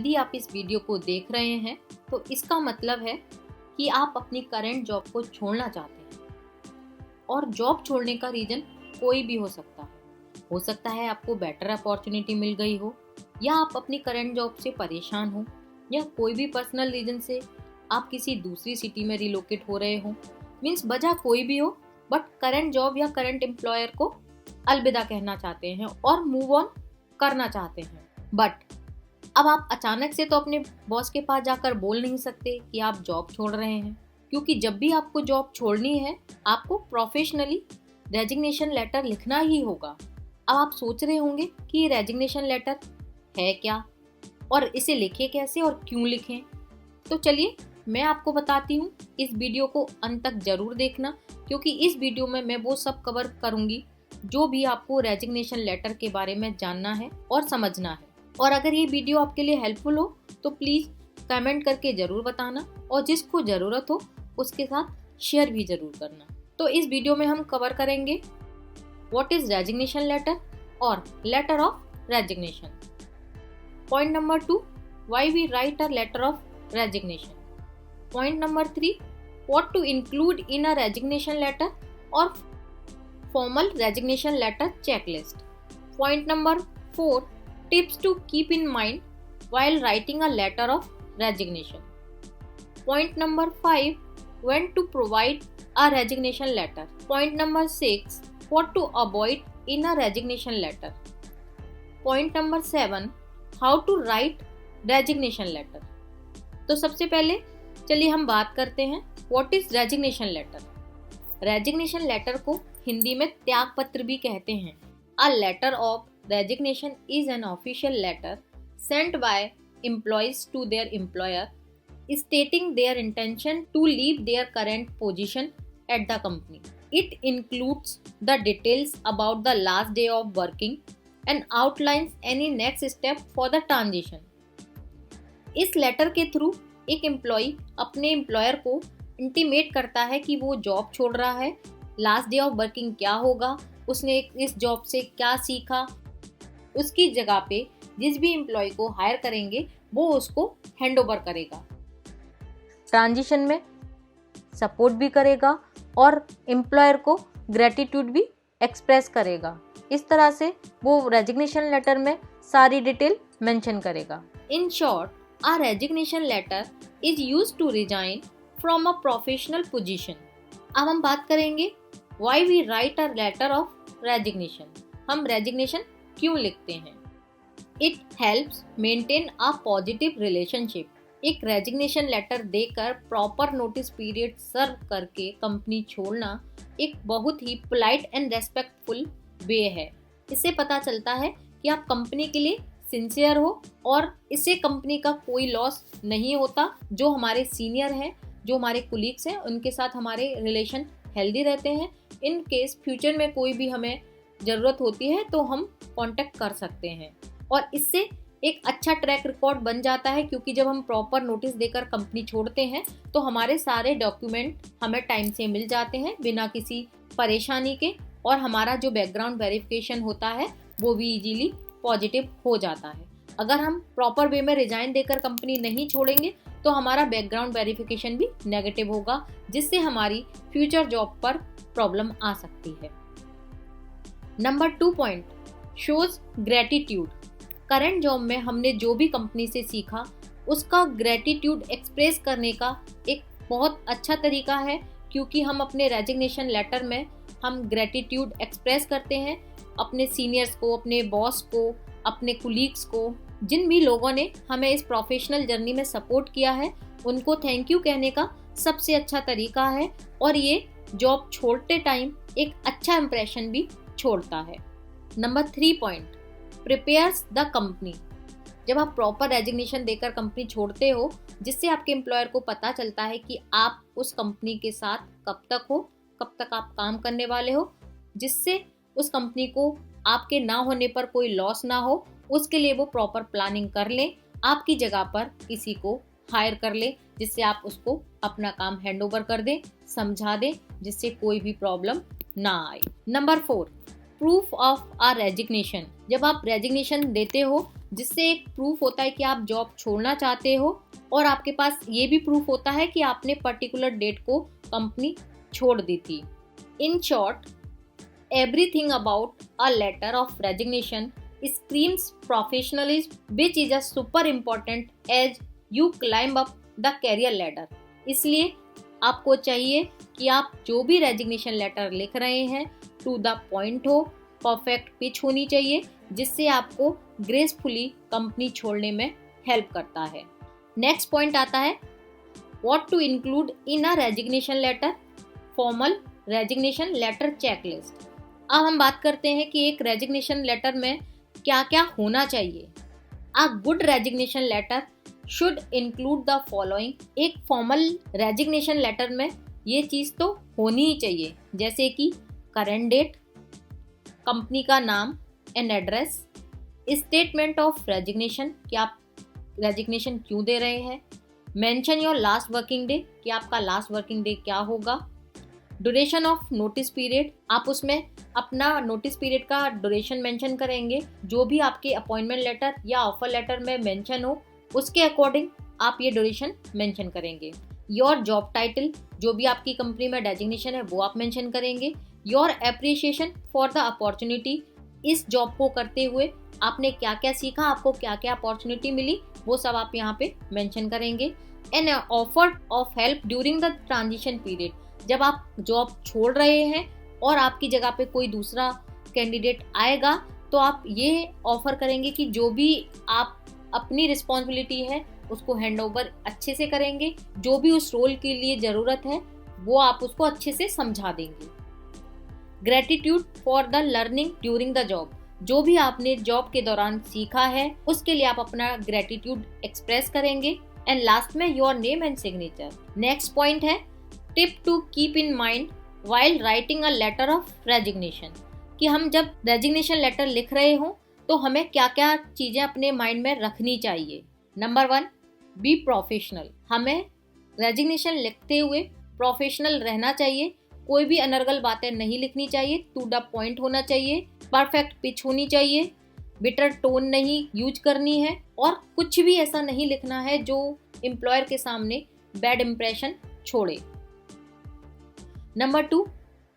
यदि आप इस वीडियो को देख रहे हैं तो इसका मतलब है कि आप अपनी करंट जॉब को छोड़ना चाहते हैं। और जॉब छोड़ने का रीज़न कोई भी हो सकता है। हो सकता है आपको बेटर अपॉर्चुनिटी मिल गई हो, या आप अपनी करंट जॉब से परेशान हो, या कोई भी पर्सनल रीज़न से आप किसी दूसरी सिटी में रिलोकेट हो रहे हो। मीन्स वजह कोई भी हो, बट करंट जॉब या करंट एम्प्लॉयर को अलविदा कहना चाहते हैं और मूव ऑन करना चाहते हैं। बट अब आप अचानक से तो अपने बॉस के पास जाकर बोल नहीं सकते कि आप जॉब छोड़ रहे हैं, क्योंकि जब भी आपको जॉब छोड़नी है आपको प्रोफेशनली रेजिग्नेशन लेटर लिखना ही होगा। अब आप सोच रहे होंगे कि ये रेजिग्नेशन लेटर है क्या और इसे लिखें कैसे और क्यों लिखें। तो चलिए मैं आपको बताती हूँ। इस वीडियो को अंत तक जरूर देखना, क्योंकि इस वीडियो में मैं वो सब कवर करूँगी जो भी आपको रेजिग्नेशन लेटर के बारे में जानना है और समझना है। और अगर ये वीडियो आपके लिए हेल्पफुल हो तो प्लीज़ कमेंट करके ज़रूर बताना, और जिसको ज़रूरत हो उसके साथ शेयर भी ज़रूर करना। तो इस वीडियो में हम कवर करेंगे व्हाट इज़ रेजिग्नेशन लेटर और letter of resignation. Point number 2, why we write a letter of resignation. Point number 3, what to include in a resignation letter और formal resignation letter checklist. Point number 4, tips to keep in mind while writing a letter of resignation. Point number 5, when to provide a resignation letter. Point number 6, what to avoid in a resignation letter. Point number 7, how to write resignation letter. तो सबसे पहले चलिए हम बात करते हैं what is resignation letter. Resignation letter को हिंदी में त्याग पत्र भी कहते हैं। A letter of resignation is an official letter sent by employees to their employer stating their intention to leave their current position at the company. It includes the details about the last day of working and outlines any next step for the transition. इस letter के through एक employee अपने employer को intimate करता है कि वो job छोड़ रहा है, लास्ट डे ऑफ वर्किंग क्या होगा, उसने इस जॉब से क्या सीखा, उसकी जगह पे जिस भी एम्प्लॉय को हायर करेंगे वो उसको हैंड ओवर करेगा, ट्रांजिशन में सपोर्ट भी करेगा और एम्प्लॉयर को ग्रेटिट्यूड भी एक्सप्रेस करेगा। इस तरह से वो रेजिग्नेशन लेटर में सारी डिटेल मेंशन करेगा। In short, a resignation letter is used to resign from a professional position. अब हम बात करेंगे why we write a letter of resignation. हम रेजिग्नेशन क्यों लिखते हैं। It helps maintain a positive relationship. एक रेजिग्नेशन लेटर देकर प्रॉपर नोटिस पीरियड सर्व करके कंपनी छोड़ना एक बहुत ही पोलाइट एंड रेस्पेक्टफुल वे है। इससे पता चलता है कि आप कंपनी के लिए सिंसियर हो और इससे कंपनी का कोई लॉस नहीं होता। जो हमारे सीनियर हैं, जो हमारे कुलीग्स हैं, उनके साथ हमारे रिलेशन हेल्दी रहते हैं। इन केस फ्यूचर में कोई भी हमें ज़रूरत होती है तो हम कांटेक्ट कर सकते हैं, और इससे एक अच्छा ट्रैक रिकॉर्ड बन जाता है, क्योंकि जब हम प्रॉपर नोटिस देकर कंपनी छोड़ते हैं तो हमारे सारे डॉक्यूमेंट हमें टाइम से मिल जाते हैं बिना किसी परेशानी के, और हमारा जो बैकग्राउंड वेरिफिकेशन होता है वो भी इजीली पॉजिटिव हो जाता है। अगर हम प्रॉपर वे में रिजाइन देकर कंपनी नहीं छोड़ेंगे तो हमारा बैकग्राउंड वेरिफिकेशन भी नेगेटिव होगा, जिससे हमारी फ्यूचर जॉब पर प्रॉब्लम आ सकती है। Number 2 point, shows gratitude. Current job में हमने जो भी कंपनी से सीखा उसका ग्रेटिट्यूड एक्सप्रेस करने का एक बहुत अच्छा तरीका है, क्योंकि हम अपने रेजिग्नेशन लेटर में हम ग्रेटिट्यूड एक्सप्रेस करते हैं अपने सीनियर्स को, अपने बॉस को, अपने कुलीग्स को। जिन भी लोगों ने हमें इस प्रोफेशनल जर्नी में सपोर्ट किया है उनको थैंक यू कहने का सबसे अच्छा तरीका है, और ये जॉब छोड़ते टाइम एक अच्छा इंप्रेशन भी छोड़ता है। Number 3 point, prepares the company. जब आप प्रॉपर रेजिग्नेशन देकर कंपनी छोड़ते हो, जिससे आपके एम्प्लॉयर को पता चलता है कि आप उस कंपनी के साथ कब तक हो, कब तक आप काम करने वाले हो, जिससे उस कंपनी को आपके ना होने पर कोई लॉस ना हो, उसके लिए वो प्रॉपर प्लानिंग कर लें, आपकी जगह पर किसी को हायर कर लें, जिससे आप उसको अपना काम हैंड ओवर कर दें, समझा दें, जिससे कोई भी प्रॉब्लम ना आए। Number 4, proof of a resignation. जब आप रेजिग्नेशन देते हो जिससे एक प्रूफ होता है कि आप जॉब छोड़ना चाहते हो और आपके पास ये भी प्रूफ होता है कि आपने पर्टिकुलर डेट को कंपनी छोड़ दी थी। In short, everything about a letter of resignation screams professionalism, which is a super important as you climb up the career ladder। इसलिए आपको चाहिए कि आप जो भी रेजिग्नेशन लेटर लिख रहे हैं टू द पॉइंट हो, परफेक्ट पिच होनी चाहिए, जिससे आपको ग्रेसफुली कंपनी छोड़ने में हेल्प करता है। नेक्स्ट पॉइंट आता है what to include in a resignation letter, formal resignation letter checklist. अब हम बात करते हैं कि एक रेजिग्नेशन लेटर में क्या क्या होना चाहिए। A good resignation letter should include the following. एक फॉर्मल रेजिग्नेशन लेटर में ये चीज़ तो होनी ही चाहिए, जैसे कि करंट डेट, कंपनी का नाम and address, statement of resignation कि आप रेजिग्नेशन क्यों दे रहे हैं, mention your last working day कि आपका लास्ट वर्किंग डे क्या होगा, ड्यूरेशन ऑफ नोटिस पीरियड, आप उसमें अपना नोटिस पीरियड का ड्यूरेशन मेंशन करेंगे, जो भी आपके अपॉइंटमेंट लेटर या ऑफर लेटर में मेंशन हो उसके अकॉर्डिंग आप ये ड्यूरेशन मेंशन करेंगे। योर जॉब टाइटल, जो भी आपकी कंपनी में डेजिग्नेशन है वो आप मेंशन करेंगे। Your appreciation for the opportunity, इस जॉब को करते हुए आपने क्या क्या सीखा, आपको क्या क्या अपॉर्चुनिटी मिली, वो सब आप यहाँ पे मेंशन करेंगे। An offer of help during the transition period, जब आप जॉब छोड़ रहे हैं और आपकी जगह पे कोई दूसरा कैंडिडेट आएगा तो आप ये ऑफर करेंगे कि जो भी आप अपनी रिस्पॉन्सिबिलिटी है उसको हैंड ओवर अच्छे से करेंगे, जो भी उस रोल के लिए ज़रूरत है वो आप उसको अच्छे से समझा देंगे। Gratitude for the learning during the job, जो भी आपने जॉब के दौरान सीखा है उसके लिए आप अपना ग्रेटिट्यूड एक्सप्रेस करेंगे। एंड लास्ट में your name and signature. Next point है tip to keep in mind while writing a letter of resignation, कि हम जब रेजिग्नेशन लेटर लिख रहे हों तो हमें क्या क्या चीज़ें अपने माइंड में रखनी चाहिए। नंबर 1, बी प्रोफेशनल, हमें रेजिग्नेशन लिखते हुए प्रोफेशनल रहना चाहिए, कोई भी अनर्गल बातें नहीं लिखनी चाहिए, टू द पॉइंट होना चाहिए, परफेक्ट पिच होनी चाहिए, बिटर टोन नहीं यूज करनी है और कुछ भी ऐसा नहीं लिखना है जो एम्प्लॉयर के सामने बैड इंप्रेशन छोड़े। नंबर 2,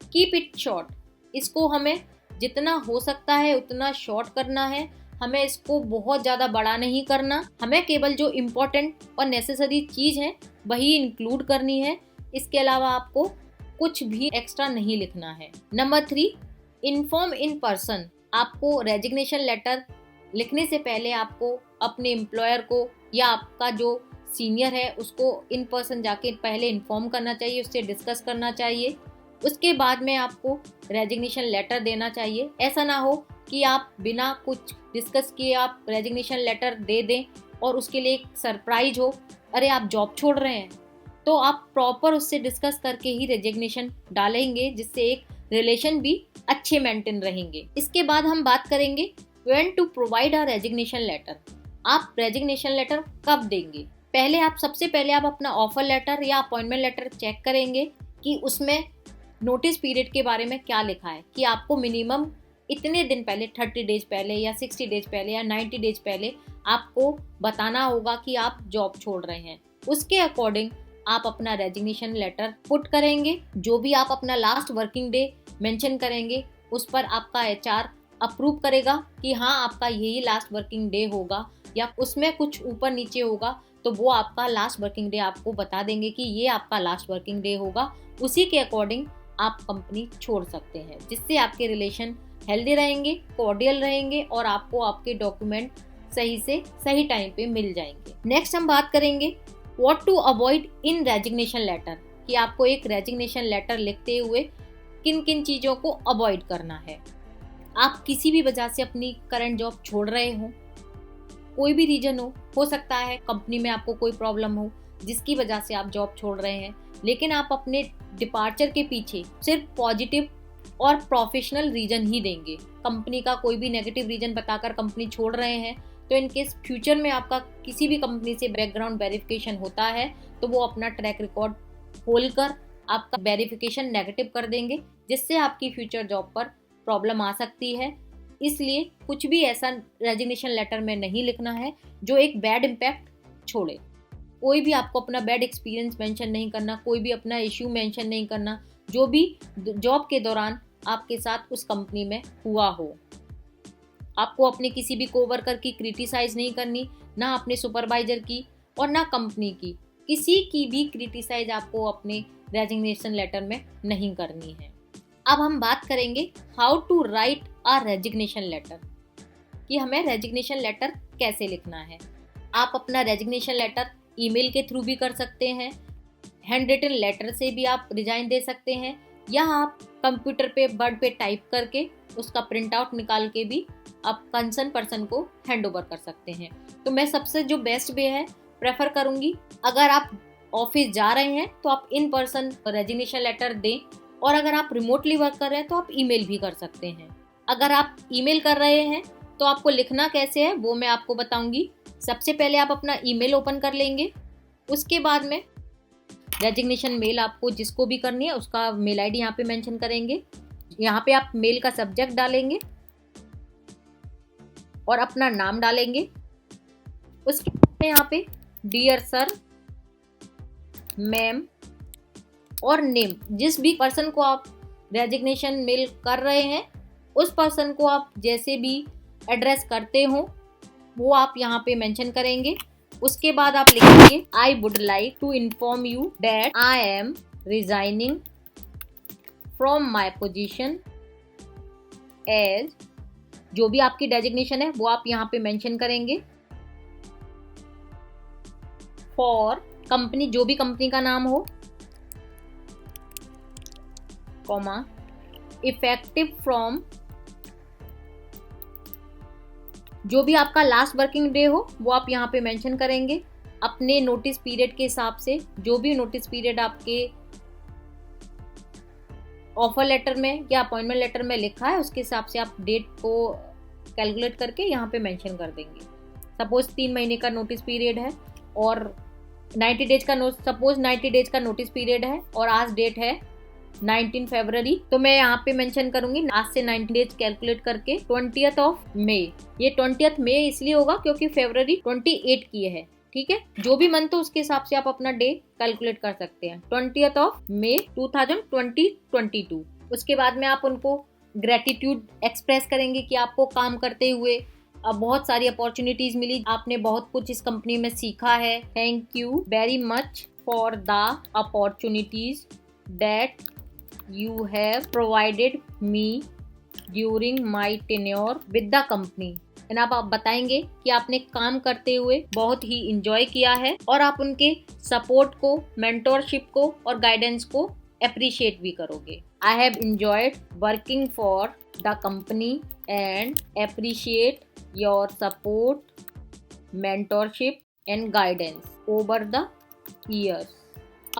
कीप इट शॉर्ट, इसको हमें जितना हो सकता है उतना शॉर्ट करना है, हमें इसको बहुत ज़्यादा बड़ा नहीं करना, हमें केवल जो इम्पोर्टेंट और नेसेसरी चीज़ है वही इंक्लूड करनी है, इसके अलावा आपको कुछ भी एक्स्ट्रा नहीं लिखना है। नंबर 3, इन्फॉर्म इन पर्सन, आपको रेजिग्नेशन लेटर लिखने से पहले आपको अपने एम्प्लॉयर को या आपका जो सीनियर है उसको इन पर्सन जाके पहले इन्फॉर्म करना चाहिए, उससे डिस्कस करना चाहिए, उसके बाद में आपको रेजिग्नेशन लेटर देना चाहिए। ऐसा ना हो कि आप बिना कुछ डिस्कस किए आप रेजिग्नेशन लेटर दे दें और उसके लिए एक सरप्राइज हो, अरे आप जॉब छोड़ रहे हैं, तो आप प्रॉपर उससे डिस्कस करके ही रेजिग्नेशन डालेंगे, जिससे एक रिलेशन भी अच्छे मेंटेन रहेंगे। इसके बाद हम बात करेंगे when to provide a resignation letter, आप रेजिग्नेशन लेटर कब देंगे। सबसे पहले आप अपना ऑफर लेटर या अपॉइंटमेंट लेटर चेक करेंगे कि उसमें नोटिस पीरियड के बारे में क्या लिखा है, कि आपको मिनिमम इतने दिन पहले 30 डेज पहले या 60 डेज पहले या 90 डेज पहले आपको बताना होगा कि आप जॉब छोड़ रहे हैं। उसके अकॉर्डिंग आप अपना रेजिग्नेशन लेटर पुट करेंगे, जो भी आप अपना लास्ट वर्किंग डे मेंशन करेंगे उस पर आपका एचआर अप्रूव करेगा कि हाँ आपका यही लास्ट वर्किंग डे होगा, या उसमें कुछ ऊपर नीचे होगा तो वो आपका लास्ट वर्किंग डे आपको बता देंगे कि ये आपका लास्ट वर्किंग डे होगा, उसी के अकॉर्डिंग आप कंपनी छोड़ सकते हैं, जिससे आपके रिलेशन हेल्दी रहेंगे, कॉर्डियल रहेंगे और आपको आपके डॉक्यूमेंट सही से सही टाइम पे मिल जाएंगे। नेक्स्ट हम बात करेंगे what to avoid in resignation letter, कि आपको एक रेजिग्नेशन लेटर लिखते हुए किन किन चीज़ों को अवॉइड करना है। आप किसी भी वजह से अपनी करंट जॉब छोड़ रहे हो, कोई भी रीजन हो सकता है कंपनी में आपको कोई प्रॉब्लम हो जिसकी वजह से आप जॉब छोड़ रहे हैं, लेकिन आप अपने डिपार्चर के पीछे सिर्फ पॉजिटिव और प्रोफेशनल रीजन ही देंगे, कंपनी का कोई भी नेगेटिव रीजन बताकर कंपनी छोड़ रहे हैं, तो इनकेस फ्यूचर में आपका किसी भी कंपनी से बैकग्राउंड वेरिफिकेशन होता है तो वो अपना ट्रैक रिकॉर्ड खोलकर आपका वेरिफिकेशन नेगेटिव कर देंगे, जिससे आपकी फ्यूचर जॉब पर प्रॉब्लम आ सकती है। इसलिए कुछ भी ऐसा रेजिग्नेशन लेटर में नहीं लिखना है जो एक बैड इम्पैक्ट छोड़े। कोई भी आपको अपना बैड एक्सपीरियंस मेंशन नहीं करना, कोई भी अपना इश्यू मेंशन नहीं करना जो भी जॉब के दौरान आपके साथ उस कंपनी में हुआ हो। आपको अपने किसी भी कोवर्कर की क्रिटिसाइज नहीं करनी, ना अपने सुपरवाइजर की और ना कंपनी की, किसी की भी क्रिटिसाइज आपको अपने रेजिग्नेशन लेटर में नहीं करनी है। अब हम बात करेंगे how to write a resignation letter, कि हमें रेजिग्नेशन लेटर कैसे लिखना है। आप अपना रेजिग्नेशन लेटर ईमेल के थ्रू भी कर सकते हैं, हैंड रिटन लेटर से भी आप रिजाइन दे सकते हैं, या आप कंप्यूटर पे वर्ड पे टाइप करके उसका प्रिंट आउट निकाल के भी आप कंसर्न पर्सन को हैंड ओवर कर सकते हैं। तो मैं सबसे जो बेस्ट वे है प्रेफर करूंगी, अगर आप ऑफिस जा रहे हैं तो आप इन पर्सन रेजिग्नेशन लेटर दें, और अगर आप रिमोटली वर्क कर रहे हैं तो आप ईमेल भी कर सकते हैं। अगर आप ईमेल कर रहे हैं तो आपको लिखना कैसे है वो मैं आपको बताऊंगी। सबसे पहले आप अपना ईमेल ओपन कर लेंगे, उसके बाद में रेजिग्नेशन मेल आपको जिसको भी करनी है उसका मेल आईडी यहाँ पे मेंशन करेंगे। यहाँ पे आप मेल का सब्जेक्ट डालेंगे और अपना नाम डालेंगे। उसके बाद यहाँ पे डियर सर, मैम और नेम, जिस भी पर्सन को आप रेजिग्नेशन मेल कर रहे हैं उस पर्सन को आप जैसे भी एड्रेस करते हो वो आप यहाँ पे मेंशन करेंगे। उसके बाद आप लिखेंगे I would like to inform you that I am resigning from my position as, जो भी आपकी डेजिग्नेशन है वो आप यहाँ पे मेंशन करेंगे, फॉर कंपनी, जो भी कंपनी का नाम हो, कॉमा इफेक्टिव फ्रॉम, जो भी आपका लास्ट वर्किंग डे हो वो आप यहाँ पे मेंशन करेंगे। अपने नोटिस पीरियड के हिसाब से जो भी नोटिस पीरियड आपके ऑफर लेटर में या अपॉइंटमेंट लेटर में लिखा है उसके हिसाब से आप डेट को कैलकुलेट करके यहाँ पे मेंशन कर देंगे। सपोज 3 महीने का नोटिस पीरियड है और 90 डेज का सपोज 90 डेज का नोटिस पीरियड है और आज डेट है 19 फरवरी, तो मैं यहाँ पे मेंशन करूंगी आज से 90 डेज कैलकुलेट करके 20th ऑफ मई। ये 20th मई इसलिए होगा क्योंकि फरवरी 28 की है, ठीक है। जो भी मंथ हो उसके हिसाब से आप अपना डे कैलकुलेट कर सकते हैं। 20th of May 2022। उसके बाद में आप उनको ग्रेटिट्यूड एक्सप्रेस करेंगे कि आपको काम करते हुए अब बहुत सारी अपॉर्चुनिटीज मिली, आपने बहुत कुछ इस कंपनी में सीखा है। Thank you very much for the opportunities that you have provided me during my tenure with the company। आप बताएंगे कि आपने काम करते हुए बहुत ही इंजॉय किया है और आप उनके सपोर्ट को, मेंटोरशिप को और गाइडेंस को अप्रिशिएट भी करोगे। I have enjoyed working for the company and appreciate your support, mentorship and guidance over the years।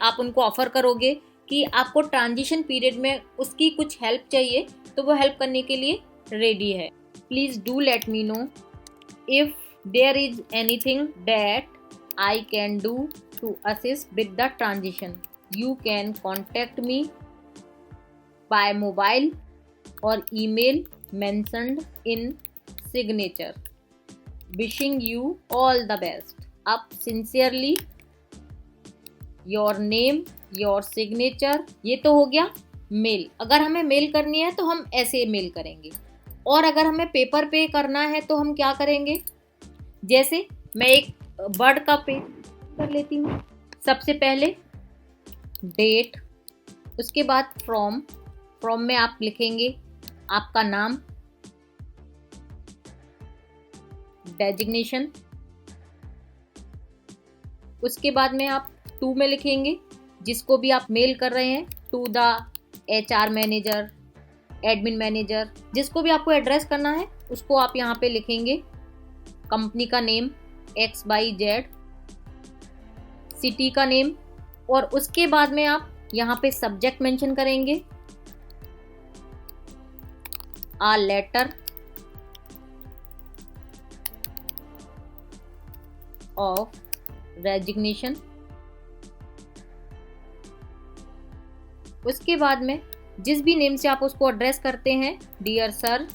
आप उनको ऑफर करोगे कि आपको ट्रांजिशन पीरियड में उसकी कुछ हेल्प चाहिए तो वो हेल्प करने के लिए रेडी है। Please do let me know if there is anything that I can do to assist with the transition. You can contact me by mobile और email mentioned in signature. Wishing you all the best. अब sincerely your name, your signature. ये तो हो गया mail. अगर हमें mail करनी है तो हम ऐसे मेल करेंगे, और अगर हमें पेपर पे करना है तो हम क्या करेंगे, जैसे मैं एक वर्ड का पेज कर लेती हूँ। सबसे पहले डेट, उसके बाद फ्रॉम में आप लिखेंगे आपका नाम, डेजिग्नेशन, उसके बाद में आप टू में लिखेंगे जिसको भी आप मेल कर रहे हैं, to the HR manager, admin manager, जिसको भी आपको एड्रेस करना है उसको आप यहाँ पे लिखेंगे। कंपनी का नेम XYZ, सिटी का नेम, और उसके बाद में आप यहाँ पे सब्जेक्ट मेंशन करेंगे आ लेटर ऑफ रेजिग्नेशन। उसके बाद में जिस भी नेम से आप उसको एड्रेस करते हैं, डियर सर,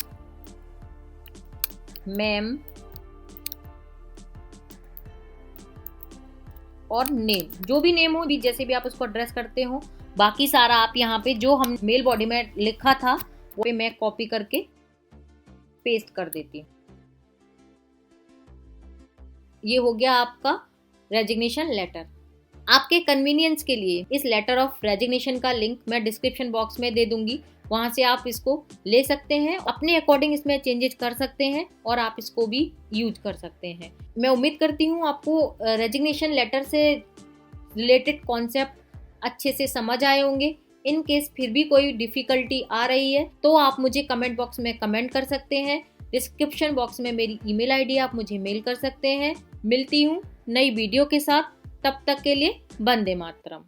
मैम और नेम, जो भी नेम हो, भी जैसे भी आप उसको एड्रेस करते हो, बाकी सारा आप यहाँ पे जो हम मेल बॉडी में लिखा था वो मैं कॉपी करके पेस्ट कर देती हूँ। ये हो गया आपका रेजिग्नेशन लेटर। आपके कन्वीनियंस के लिए इस लेटर ऑफ रेजिग्नेशन का लिंक मैं डिस्क्रिप्शन बॉक्स में दे दूंगी, वहां से आप इसको ले सकते हैं, अपने अकॉर्डिंग इसमें चेंजेस कर सकते हैं और आप इसको भी यूज कर सकते हैं। मैं उम्मीद करती हूँ आपको रेजिग्नेशन लेटर से रिलेटेड कॉन्सेप्ट अच्छे से समझ आए होंगे। इन केस फिर भी कोई डिफिकल्टी आ रही है तो आप मुझे कमेंट बॉक्स में कमेंट कर सकते हैं। डिस्क्रिप्शन बॉक्स में मेरी ईमेल आईडी, आप मुझे मेल कर सकते हैं। मिलती हूँ नई वीडियो के साथ, तब तक के लिए वंदे मातरम।